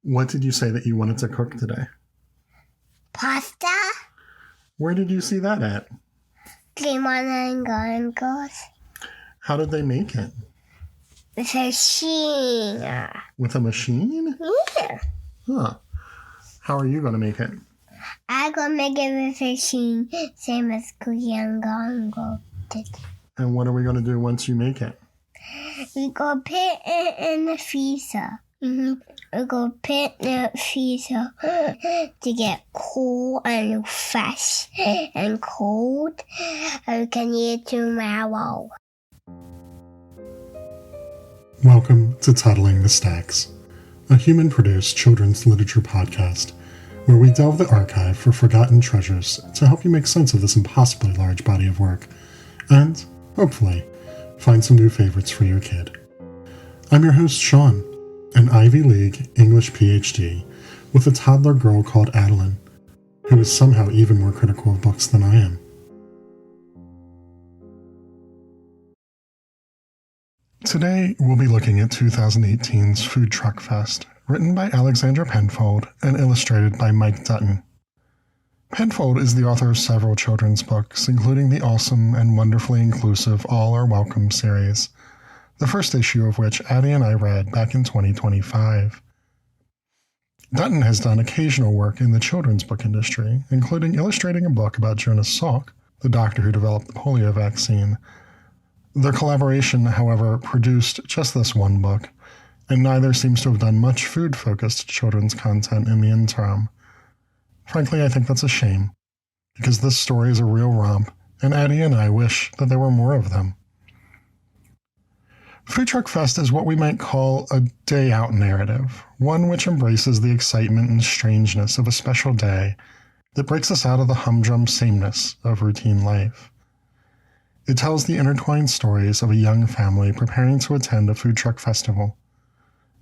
What did you say that you wanted to cook today? Pasta, Where did you see that at? lemon and garlic, How did they make it? machine. With a machine? Yeah. Huh. How are you going to make it? I'm gonna make it with a machine, same as cookie and garlic did. And what are we going to do once you make it? We go put it in the freezer. We go put it in the freezer to get cool and fresh and cold. And we can eat it tomorrow. Welcome to Toddling the Stacks, a human-produced children's literature podcast where we delve the archive for forgotten treasures to help you make sense of this impossibly large body of work and, hopefully, find some new favorites for your kid. I'm your host, Sean, an Ivy League English PhD with a toddler girl called Adeline, who is somehow even more critical of books than I am. Today, we'll be looking at 2018's Food Truck Fest, written by Alexandra Penfold and illustrated by Mike Dutton. Penfold is the author of several children's books, including the awesome and wonderfully inclusive All Are Welcome series, the first issue of which Addie and I read back in 2025. Dutton has done occasional work in the children's book industry, including illustrating a book about Jonas Salk, the doctor who developed the polio vaccine. Their collaboration, however, produced just this one book, and neither seems to have done much food-focused children's content in the interim. Frankly, I think that's a shame, because this story is a real romp, and Addie and I wish that there were more of them. Food Truck Fest is what we might call a day-out narrative, one which embraces the excitement and strangeness of a special day that breaks us out of the humdrum sameness of routine life. It tells the intertwined stories of a young family preparing to attend a food truck festival,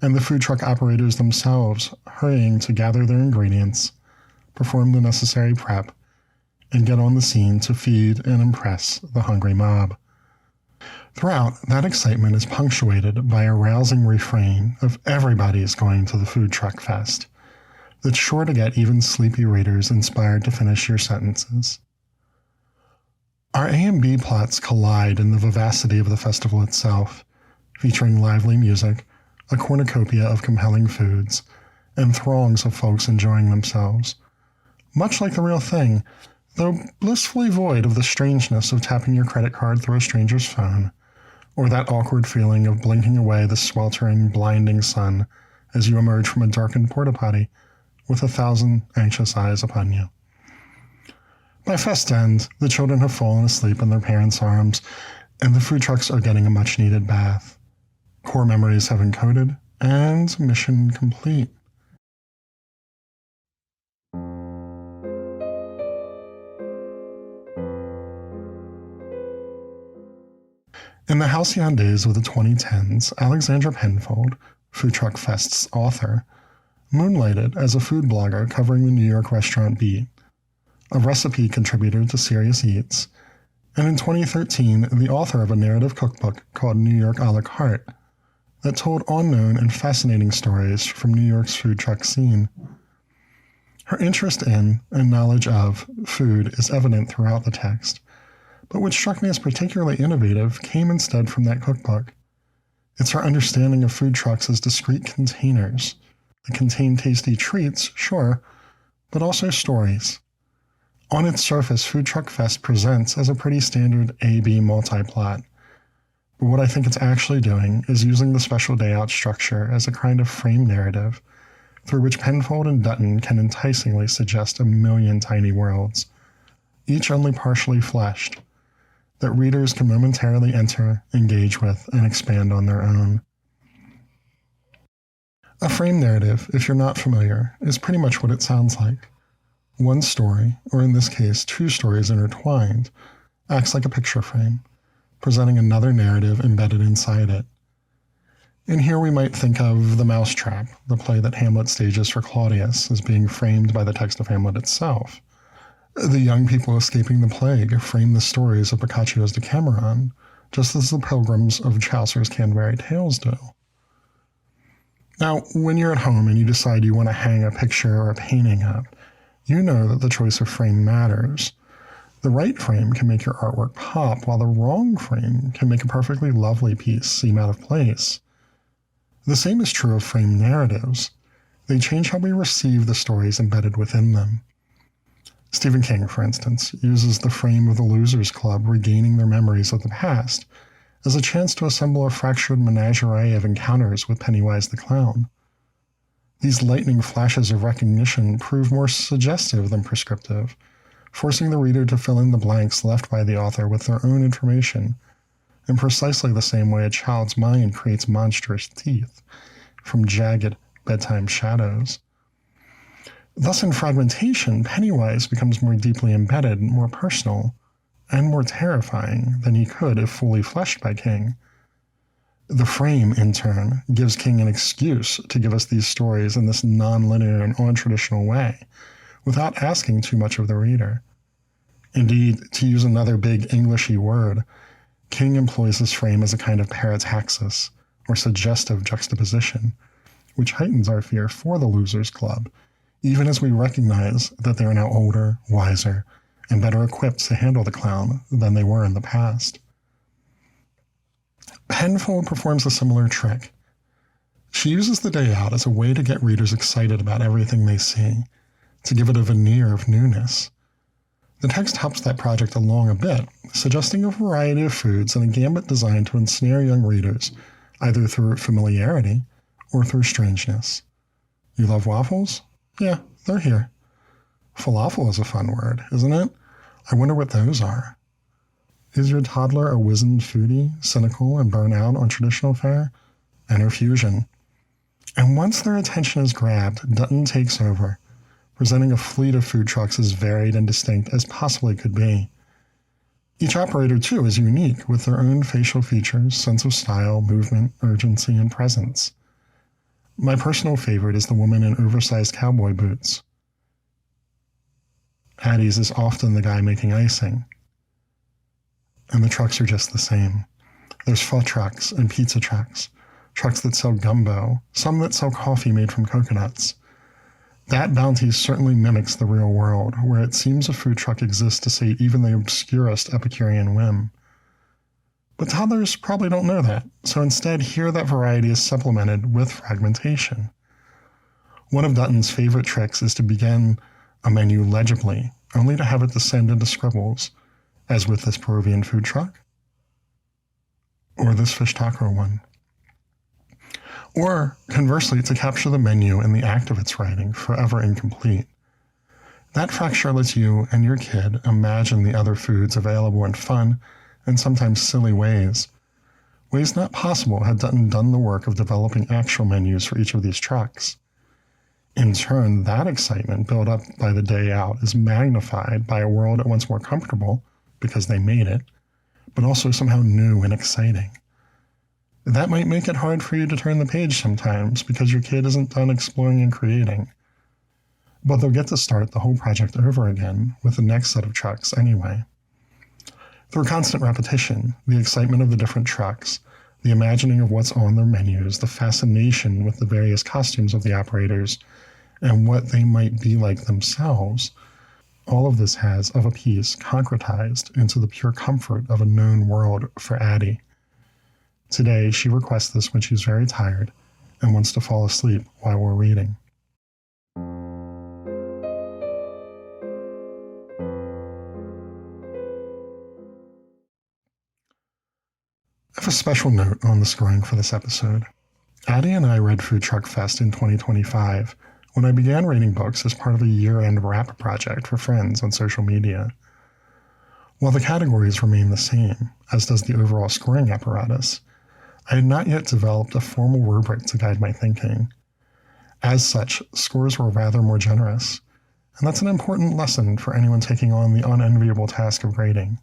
and the food truck operators themselves hurrying to gather their ingredients, perform the necessary prep, and get on the scene to feed and impress the hungry mob. Throughout, that excitement is punctuated by a rousing refrain of "everybody's going to the food truck fest" that's sure to get even sleepy readers inspired to finish your sentences. Our A and B plots collide in the vivacity of the festival itself, featuring lively music, a cornucopia of compelling foods, and throngs of folks enjoying themselves. Much like the real thing, though blissfully void of the strangeness of tapping your credit card through a stranger's phone, or that awkward feeling of blinking away the sweltering, blinding sun as you emerge from a darkened porta-potty with 1,000 anxious eyes upon you. By fest end, the children have fallen asleep in their parents' arms, and the food trucks are getting a much-needed bath. Core memories have encoded, and mission complete. In the halcyon days of the 2010s, Alexandra Penfold, Food Truck Fest's author, moonlighted as a food blogger covering the New York restaurant beat, a recipe contributor to Serious Eats, and in 2013, the author of a narrative cookbook called New York a la carte that told unknown and fascinating stories from New York's food truck scene. Her interest in and knowledge of food is evident throughout the text, but what struck me as particularly innovative came instead from that cookbook. It's her understanding of food trucks as discrete containers that contain tasty treats, sure, but also stories. On its surface, Food Truck Fest presents as a pretty standard A-B multi-plot, but what I think it's actually doing is using the special day-out structure as a kind of frame narrative through which Penfold and Dutton can enticingly suggest a million tiny worlds, each only partially fleshed, that readers can momentarily enter, engage with, and expand on their own. A frame narrative, if you're not familiar, is pretty much what it sounds like. One story, or in this case, two stories intertwined, acts like a picture frame, presenting another narrative embedded inside it. And here we might think of The Mousetrap, the play that Hamlet stages for Claudius, as being framed by the text of Hamlet itself. The young people escaping the plague frame the stories of Boccaccio's Decameron, just as the pilgrims of Chaucer's Canterbury Tales do. Now, when you're at home and you decide you want to hang a picture or a painting up, you know that the choice of frame matters. The right frame can make your artwork pop, while the wrong frame can make a perfectly lovely piece seem out of place. The same is true of frame narratives. They change how we receive the stories embedded within them. Stephen King, for instance, uses the frame of the Losers Club regaining their memories of the past as a chance to assemble a fractured menagerie of encounters with Pennywise the Clown. These lightning flashes of recognition prove more suggestive than prescriptive, forcing the reader to fill in the blanks left by the author with their own information, in precisely the same way a child's mind creates monstrous teeth from jagged bedtime shadows. Thus, in fragmentation, Pennywise becomes more deeply embedded, more personal, and more terrifying than he could if fully fleshed by King. The frame, in turn, gives King an excuse to give us these stories in this non-linear and untraditional way, without asking too much of the reader. Indeed, to use another big Englishy word, King employs this frame as a kind of parataxis, or suggestive juxtaposition, which heightens our fear for the Losers Club, even as we recognize that they are now older, wiser, and better equipped to handle the clown than they were in the past. Penfold performs a similar trick. She uses the day out as a way to get readers excited about everything they see, to give it a veneer of newness. The text helps that project along a bit, suggesting a variety of foods and a gambit designed to ensnare young readers, either through familiarity or through strangeness. You love waffles? Yeah, they're here. Falafel is a fun word, isn't it? I wonder what those are. Is your toddler a wizened foodie, cynical and burnt out on traditional fare? Enter fusion. And once their attention is grabbed, Dutton takes over, presenting a fleet of food trucks as varied and distinct as possibly could be. Each operator, too, is unique, with their own facial features, sense of style, movement, urgency, and presence. My personal favorite is the woman in oversized cowboy boots. Addie's is often the guy making icing. And the trucks are just the same. There's pho trucks and pizza trucks, trucks that sell gumbo, some that sell coffee made from coconuts. That bounty certainly mimics the real world, where it seems a food truck exists to sate even the obscurest Epicurean whim. But toddlers probably don't know that, so instead here that variety is supplemented with fragmentation. One of Dutton's favorite tricks is to begin a menu legibly, only to have it descend into scribbles, as with this Peruvian food truck, or this fish taco one. Or, conversely, to capture the menu in the act of its writing, forever incomplete. That fracture lets you and your kid imagine the other foods available in fun and sometimes silly ways not possible had Dutton done the work of developing actual menus for each of these trucks. In turn, that excitement built up by the day out is magnified by a world at once more comfortable, because they made it, but also somehow new and exciting. That might make it hard for you to turn the page sometimes, because your kid isn't done exploring and creating. But they'll get to start the whole project over again with the next set of trucks anyway. Through constant repetition, the excitement of the different trucks, the imagining of what's on their menus, the fascination with the various costumes of the operators, and what they might be like themselves, all of this has, of a piece, concretized into the pure comfort of a known world for Addie. Today, she requests this when she's very tired and wants to fall asleep while we're reading. I have a special note on the scoring for this episode. Addie and I read Food Truck Fest in 2025 when I began reading books as part of a year-end wrap project for friends on social media. While the categories remain the same, as does the overall scoring apparatus, I had not yet developed a formal rubric to guide my thinking. As such, scores were rather more generous, and that's an important lesson for anyone taking on the unenviable task of grading.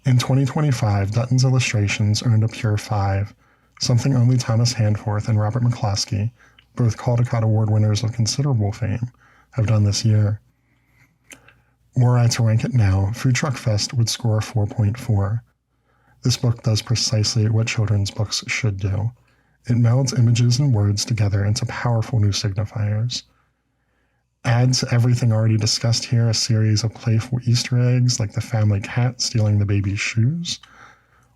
In 2025, Dutton's illustrations earned a pure 5, something only Thomas Handforth and Robert McCloskey, both Caldecott Award winners of considerable fame, have done this year. Were I to rank it now, Food Truck Fest would score a 4.4. This book does precisely what children's books should do. It melds images and words together into powerful new signifiers. Add to everything already discussed here a series of playful Easter eggs like the family cat stealing the baby's shoes,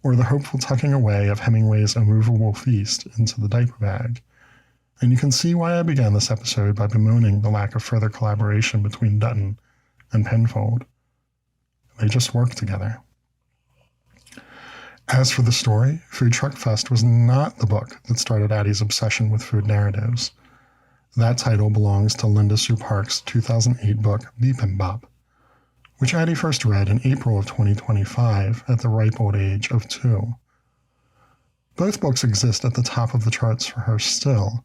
or the hopeful tucking away of Hemingway's immovable feast into the diaper bag. And you can see why I began this episode by bemoaning the lack of further collaboration between Dutton and Penfold. They just work together. As for the story, Food Truck Fest was not the book that started Addie's obsession with food narratives. That title belongs to Linda Sue Park's 2008 book Beep and Bop, which Addie first read in April of 2025 at the ripe old age of 2. Both books exist at the top of the charts for her still,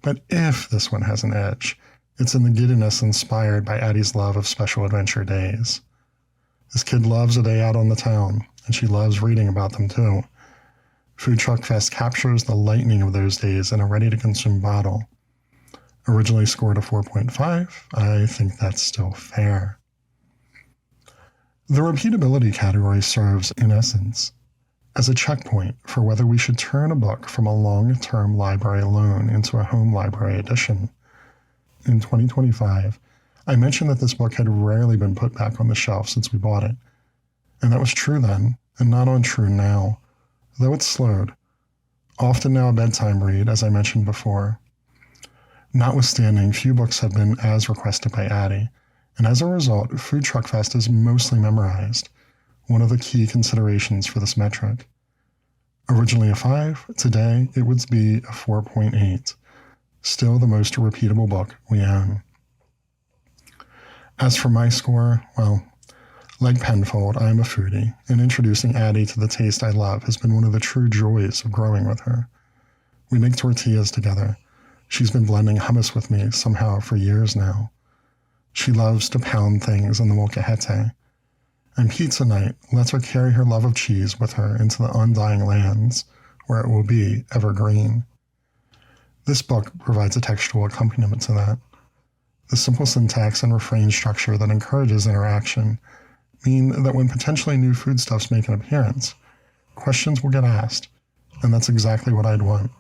but if this one has an edge, it's in the giddiness inspired by Addie's love of special adventure days. This kid loves a day out on the town, and she loves reading about them too. Food Truck Fest captures the lightning of those days in a ready-to-consume bottle. Originally scored a 4.5, I think that's still fair. The repeatability category serves, in essence, as a checkpoint for whether we should turn a book from a long-term library loan into a home library edition. In 2025, I mentioned that this book had rarely been put back on the shelf since we bought it. And that was true then, and not untrue now, though it's slowed. Often now a bedtime read, as I mentioned before. Notwithstanding, few books have been as requested by Addie, and as a result, Food Truck Fest is mostly memorized, one of the key considerations for this metric. Originally a 5, today it would be a 4.8, still the most repeatable book we own. As for my score, well, like Penfold, I am a foodie, and introducing Addie to the taste I love has been one of the true joys of growing with her. We make tortillas together. She's been blending hummus with me somehow for years now. She loves to pound things in the molcajete. And pizza night lets her carry her love of cheese with her into the undying lands where it will be evergreen. This book provides a textual accompaniment to that. The simple syntax and refrain structure that encourages interaction mean that when potentially new foodstuffs make an appearance, questions will get asked, and that's exactly what I'd want.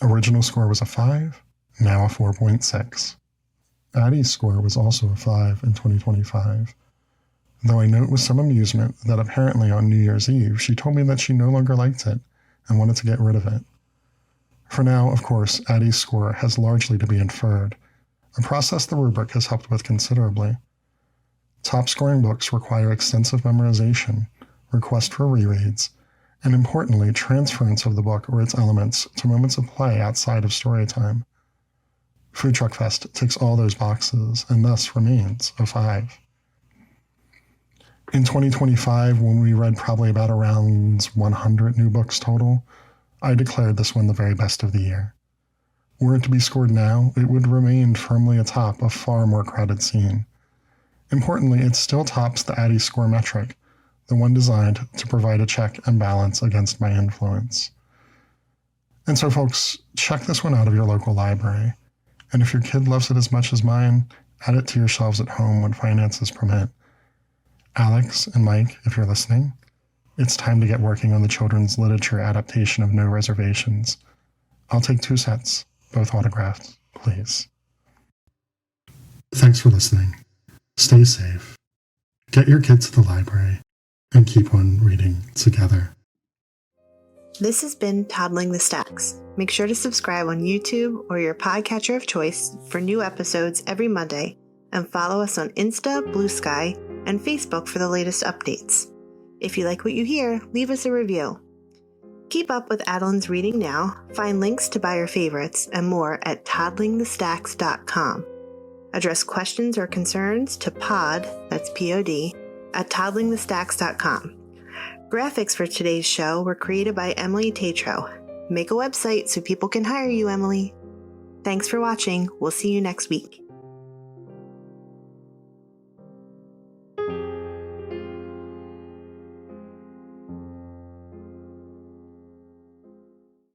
Original score was a 5, now a 4.6. Addie's score was also a 5 in 2025, though I note with some amusement that apparently on New Year's Eve she told me that she no longer liked it and wanted to get rid of it. For now, of course, Addie's score has largely to be inferred, a process the rubric has helped with considerably. Top-scoring books require extensive memorization, request for rereads, and importantly, transference of the book or its elements to moments of play outside of story time. Food Truck Fest ticks all those boxes and thus remains a 5. In 2025, when we read probably about around 100 new books total, I declared this one the very best of the year. Were it to be scored now, it would remain firmly atop a far more crowded scene. Importantly, it still tops the Addie score metric, the one designed to provide a check and balance against my influence. And so, folks, check this one out of your local library. And if your kid loves it as much as mine, add it to your shelves at home when finances permit. Alex and Mike, if you're listening, it's time to get working on the children's literature adaptation of No Reservations. I'll take 2 sets, both autographed, please. Thanks for listening. Stay safe. Get your kids to the library and keep on reading together. This has been Toddling the Stacks. Make sure to subscribe on YouTube or your podcatcher of choice for new episodes every Monday, and follow us on Insta, Blue Sky, and Facebook for the latest updates. If you like what you hear, leave us a review. Keep up with Adeline's reading now, find links to buy your favorites, and more at toddlingthestacks.com. Address questions or concerns to pod, that's P-O-D, at toddlingthestacks.com. Graphics for today's show were created by Emily Tatro. Make a website so people can hire you, Emily. Thanks for watching. We'll see you next week.